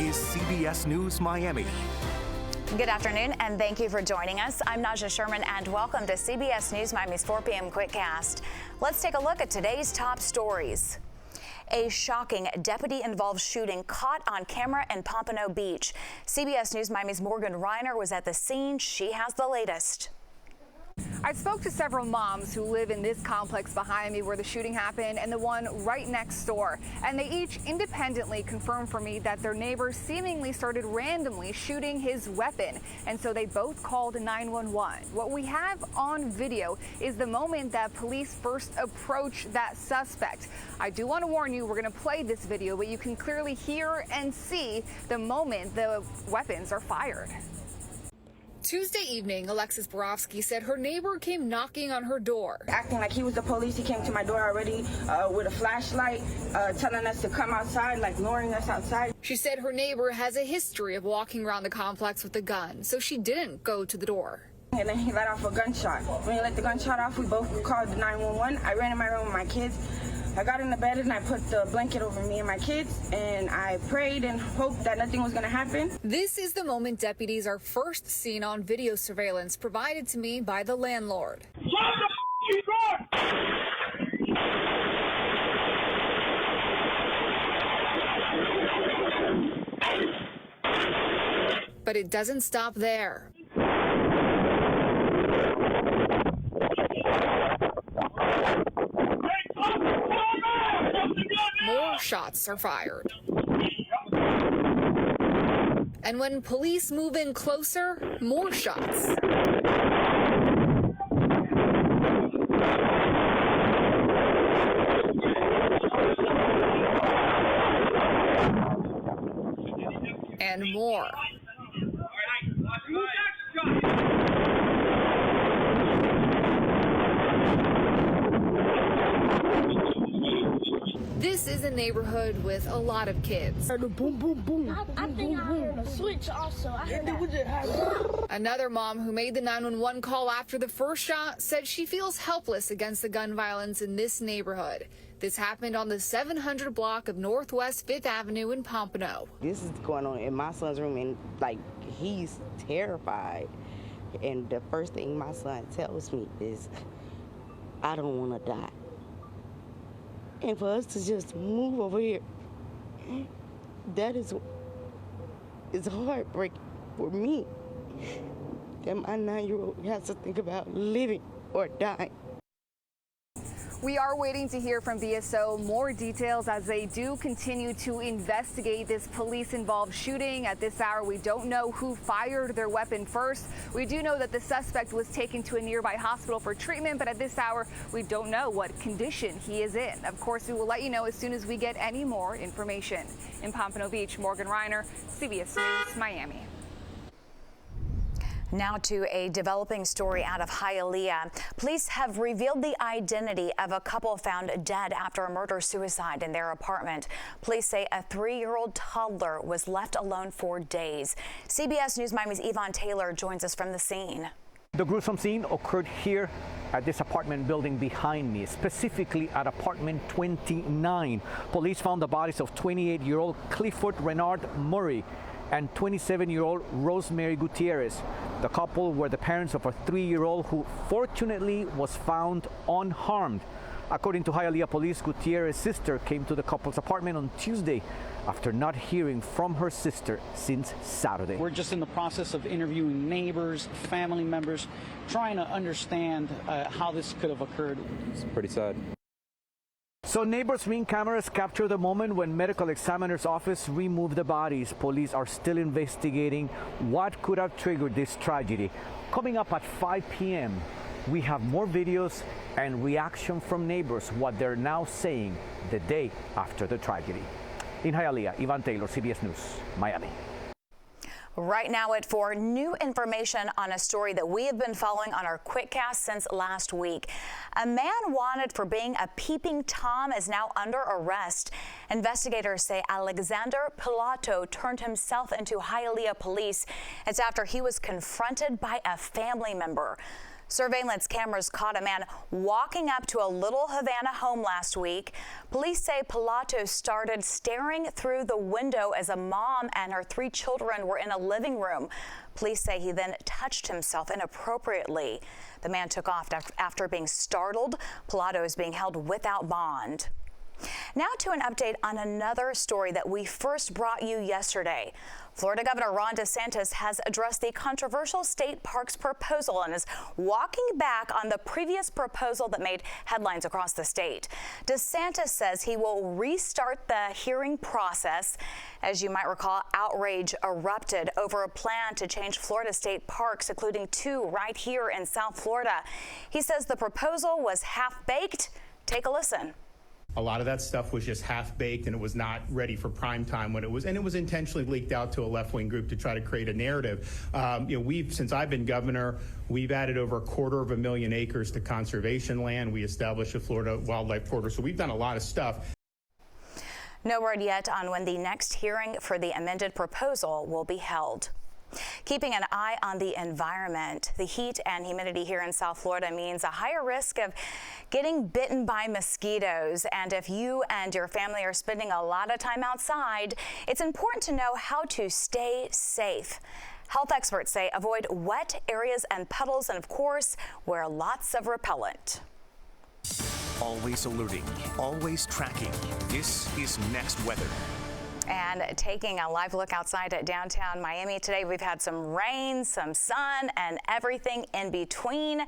is CBS News Miami. Good afternoon, and thank you for joining us. I'm Naja Sherman, and welcome to CBS News Miami's 4 p.m. Quickcast. Let's take a look at today's top stories. A shocking deputy-involved shooting caught on camera in Pompano Beach. CBS News Miami's Morgan Reiner was at the scene. She has the latest. I spoke to several moms who live in this complex behind me where the shooting happened and the one right next door. And they each independently confirmed for me that their neighbor seemingly started randomly shooting his weapon. And so they both called 911. What we have on video is the moment that police first approached that suspect. I do want to warn you, we're going to play this video, but you can clearly hear and see the moment the weapons are fired. Tuesday evening, Alexis Borofsky said her neighbor came knocking on her door. Acting like he was the police, he came to my door already with a flashlight, telling us to come outside, like luring us outside. She said her neighbor has a history of walking around the complex with a gun, so she didn't go to the door. And then he let off a gunshot. When he let the gunshot off, we both called the 911. I ran in my room with my kids. I got in the bed and I put the blanket over me and my kids, and I prayed and hoped that nothing was going to happen. This is the moment deputies are first seen on video surveillance provided to me by the landlord. Shut the door! But it doesn't stop there. More shots are fired. And when police move in closer, more shots. And more. This is a neighborhood with a lot of kids. Boom, boom, boom. I think I heard a switch also. I heard that. Another mom who made the 911 call after the first shot said she feels helpless against the gun violence in this neighborhood. This happened on the 700 block of Northwest 5th Avenue in Pompano. This is going on in my son's room, and like, he's terrified. And the first thing my son tells me is, I don't want to die. And for us to just move over here, that is heartbreaking for me, that my 9-year-old has to think about living or dying. We are waiting to hear from BSO more details as they do continue to investigate this police-involved shooting. At this hour, we don't know who fired their weapon first. We do know that the suspect was taken to a nearby hospital for treatment, but at this hour, we don't know what condition he is in. Of course, we will let you know as soon as we get any more information. In Pompano Beach, Morgan Reiner, CBS News, Miami. Now to a developing story out of Hialeah. Police have revealed the identity of a couple found dead after a murder-suicide in their apartment. Police say a 3-year-old toddler was left alone for days. CBS News Miami's Yvonne Taylor joins us from the scene. The gruesome scene occurred here at this apartment building behind me, specifically at apartment 29. Police found the bodies of 28-year-old Clifford Renard Murray and 27-year-old Rosemary Gutierrez. The couple were the parents of a 3-year-old who fortunately was found unharmed. According to Hialeah police, Gutierrez's sister came to the couple's apartment on Tuesday after not hearing from her sister since Saturday. We're just in the process of interviewing neighbors, family members, trying to understand how this could have occurred. It's pretty sad. So neighbors' ring cameras capture the moment when medical examiner's office removed the bodies. Police are still investigating what could have triggered this tragedy. Coming up at 5 p.m., we have more videos and reaction from neighbors, what they're now saying the day after the tragedy. In Hialeah, Yvonne Taylor, CBS News, Miami. Right now at 4, new information on a story that we have been following on our Quickcast since last week. A man wanted for being a Peeping Tom is now under arrest. Investigators say Alexander Pilato turned himself into Hialeah police. It's after he was confronted by a family member. Surveillance cameras caught a man walking up to a Little Havana home last week. Police say Pilato started staring through the window as a mom and her 3 children were in a living room. Police say he then touched himself inappropriately. The man took off after being startled. Pilato is being held without bond. Now to an update on another story that we first brought you yesterday. Florida Governor Ron DeSantis has addressed the controversial state parks proposal and is walking back on the previous proposal that made headlines across the state. DeSantis says he will restart the hearing process. As you might recall, outrage erupted over a plan to change Florida state parks, including 2 right here in South Florida. He says the proposal was half-baked. Take a listen. A lot of that stuff was just half-baked, and it was not ready for prime time when it was, and it was intentionally leaked out to a left-wing group to try to create a narrative. Since I've been governor, we've added over 250,000 acres to conservation land. We established a Florida wildlife corridor, so we've done a lot of stuff. No word yet on when the next hearing for the amended proposal will be held. Keeping an eye on the environment, the heat and humidity here in South Florida means a higher risk of getting bitten by mosquitoes. And if you and your family are spending a lot of time outside, it's important to know how to stay safe. Health experts say avoid wet areas and puddles, and of course, wear lots of repellent. Always alerting, always tracking. This is Next Weather. And taking a live look outside at downtown Miami today, we've had some rain, some sun, and everything in between.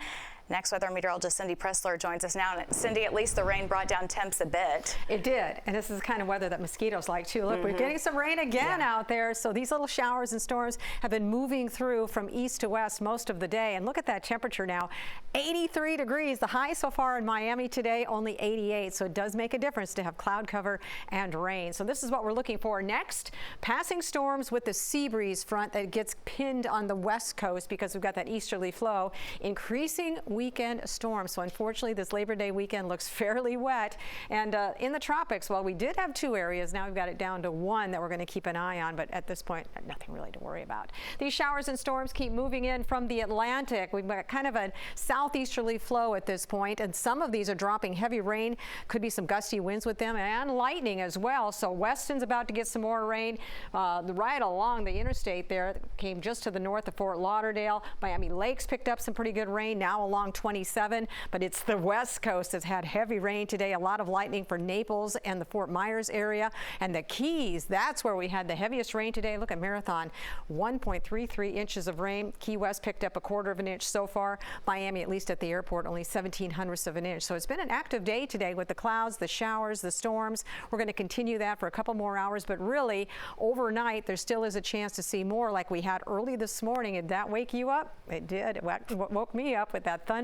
Next Weather meteorologist Cindy Pressler joins us now. And Cindy, at least the rain brought down temps a bit. It did, and this is the kind of weather that mosquitoes like too. Look, we're getting some rain again out there. So these little showers and storms have been moving through from east to west most of the day. And look at that temperature now, 83 degrees. The high so far in Miami today, only 88. So it does make a difference to have cloud cover and rain. So this is what we're looking for next. Passing storms with the sea breeze front that gets pinned on the west coast because we've got that easterly flow. Increasing weekend storms. So unfortunately, this Labor Day weekend looks fairly wet. And in the tropics, well, we did have 2 areas. Now we've got it down to 1 that we're going to keep an eye on. But at this point, nothing really to worry about. These showers and storms keep moving in from the Atlantic. We've got kind of a southeasterly flow at this point, and some of these are dropping heavy rain. Could be some gusty winds with them and lightning as well. So Weston's about to get some more rain. Right along the interstate there, came just to the north of Fort Lauderdale. Miami Lakes picked up some pretty good rain. Now along 27, but it's the west coast that's had heavy rain today. A lot of lightning for Naples and the Fort Myers area, and the Keys. That's where we had the heaviest rain today. Look at Marathon, 1.33 inches of rain. Key West picked up 1/4 of an inch so far. Miami, at least at the airport, only 0.17 of an inch. So it's been an active day today with the clouds, the showers, the storms. We're going to continue that for a couple more hours, but really overnight there still is a chance to see more like we had early this morning. Did that wake you up? It did. It woke me up with that thunder.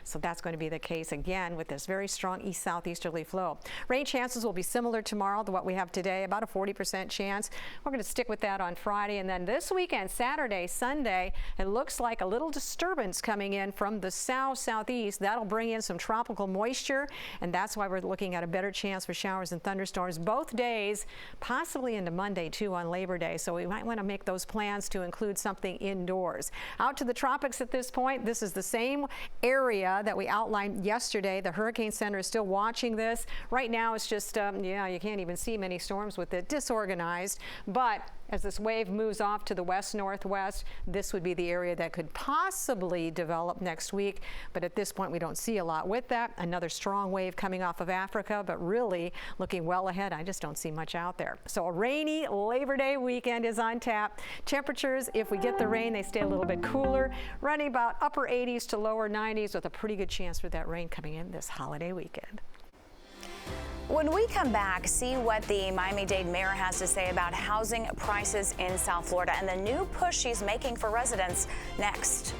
So that's going to be the case again with this very strong east-southeasterly flow. Rain chances will be similar tomorrow to what we have today, about a 40% chance. We're going to stick with that on Friday. And then this weekend, Saturday, Sunday, it looks like a little disturbance coming in from the southeast. That'll bring in some tropical moisture, and that's why we're looking at a better chance for showers and thunderstorms both days, possibly into Monday too on Labor Day. So we might want to make those plans to include something indoors. Out to the tropics at this point, this is the same area that we outlined yesterday. The Hurricane Center is still watching this. Right now it's just, you can't even see many storms with it, disorganized. But as this wave moves off to the west-northwest, this would be the area that could possibly develop next week. But at this point, we don't see a lot with that. Another strong wave coming off of Africa, but really looking well ahead. I just don't see much out there. So a rainy Labor Day weekend is on tap. Temperatures, if we get the rain, they stay a little bit cooler, running about upper 80s to lower 90s with a pretty good chance for that rain coming in this holiday weekend. When we come back, see what the Miami-Dade mayor has to say about housing prices in South Florida and the new push she's making for residents next.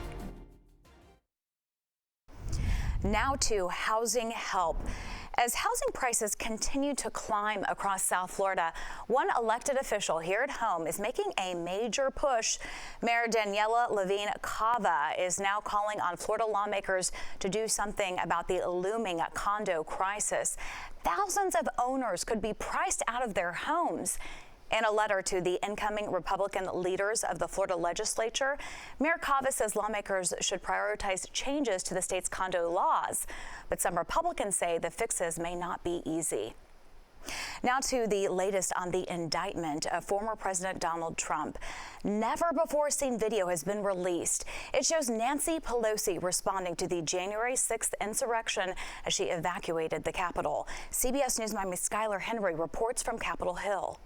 Now to housing help. As housing prices continue to climb across South Florida, one elected official here at home is making a major push. Mayor Daniella Levine Cava is now calling on Florida lawmakers to do something about the looming condo crisis. Thousands of owners could be priced out of their homes. In a letter to the incoming Republican leaders of the Florida legislature, Mayor Cava says lawmakers should prioritize changes to the state's condo laws. But some Republicans say the fixes may not be easy. Now to the latest on the indictment of former President Donald Trump. Never before seen video has been released. It shows Nancy Pelosi responding to the January 6th insurrection as she evacuated the Capitol. CBS News Miami's Skylar Henry reports from Capitol Hill.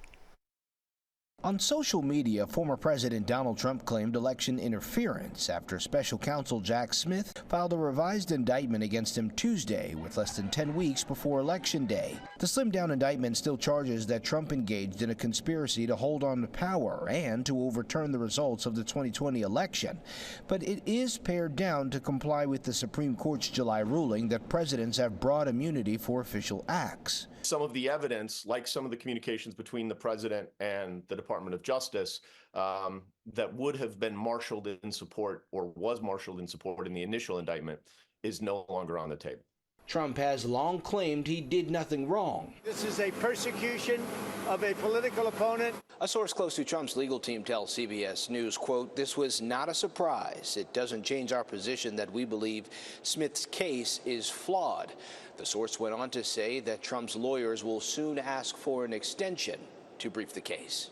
On social media, former President Donald Trump claimed election interference after special counsel Jack Smith filed a revised indictment against him Tuesday with less than 10 weeks before Election Day. The slimmed-down indictment still charges that Trump engaged in a conspiracy to hold on to power and to overturn the results of the 2020 election. But it is pared down to comply with the Supreme Court's July ruling that presidents have broad immunity for official acts. Some of the evidence, like some of the communications between the president and the Department of Justice, that would have been marshaled in support or was marshaled in support in the initial indictment, is no longer on the table. Trump has long claimed he did nothing wrong. This is a persecution of a political opponent. A source close to Trump's legal team tells CBS News, quote, "This was not a surprise. It doesn't change our position that we believe Smith's case is flawed." The source went on to say that Trump's lawyers will soon ask for an extension to brief the case.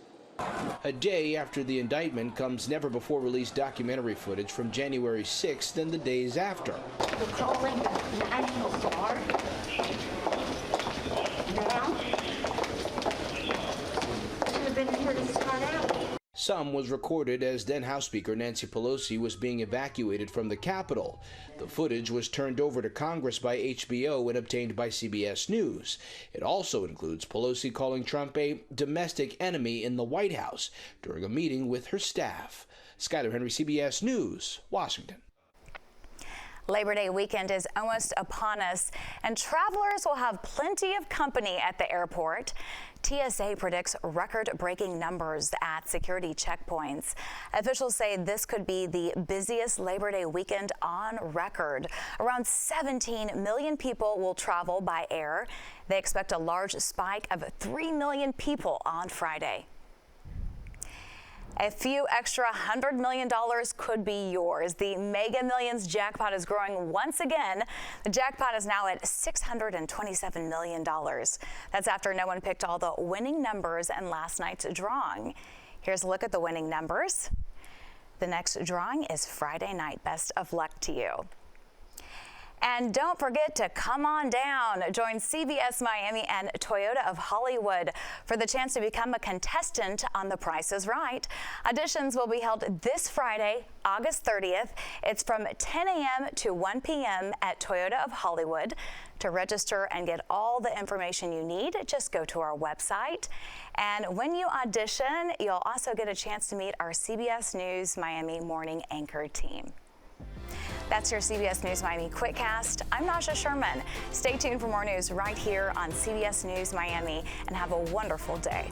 A day after the indictment comes never-before-released documentary footage from January 6th and the days after. We're calling the National Guard now. Should have been here to start out. Some was recorded as then House Speaker Nancy Pelosi was being evacuated from the Capitol. The footage was turned over to Congress by HBO and obtained by CBS News. It also includes Pelosi calling Trump a domestic enemy in the White House during a meeting with her staff. Skylar Henry, CBS News, Washington. Labor Day weekend is almost upon us, and travelers will have plenty of company at the airport. TSA predicts record-breaking numbers at security checkpoints. Officials say this could be the busiest Labor Day weekend on record. Around 17 million people will travel by air. They expect a large spike of 3 million people on Friday. A few extra $100 million could be yours. The Mega Millions jackpot is growing once again. The jackpot is now at $627 million. That's after no one picked all the winning numbers in last night's drawing. Here's a look at the winning numbers. The next drawing is Friday night. Best of luck to you. And don't forget to come on down. Join CBS Miami and Toyota of Hollywood for the chance to become a contestant on The Price is Right. Auditions will be held this Friday, August 30th. It's from 10 a.m. to 1 p.m. at Toyota of Hollywood. To register and get all the information you need, just go to our website. And when you audition, you'll also get a chance to meet our CBS News Miami morning anchor team. That's your CBS News Miami Quickcast. I'm Naja Sherman. Stay tuned for more news right here on CBS News Miami, and have a wonderful day.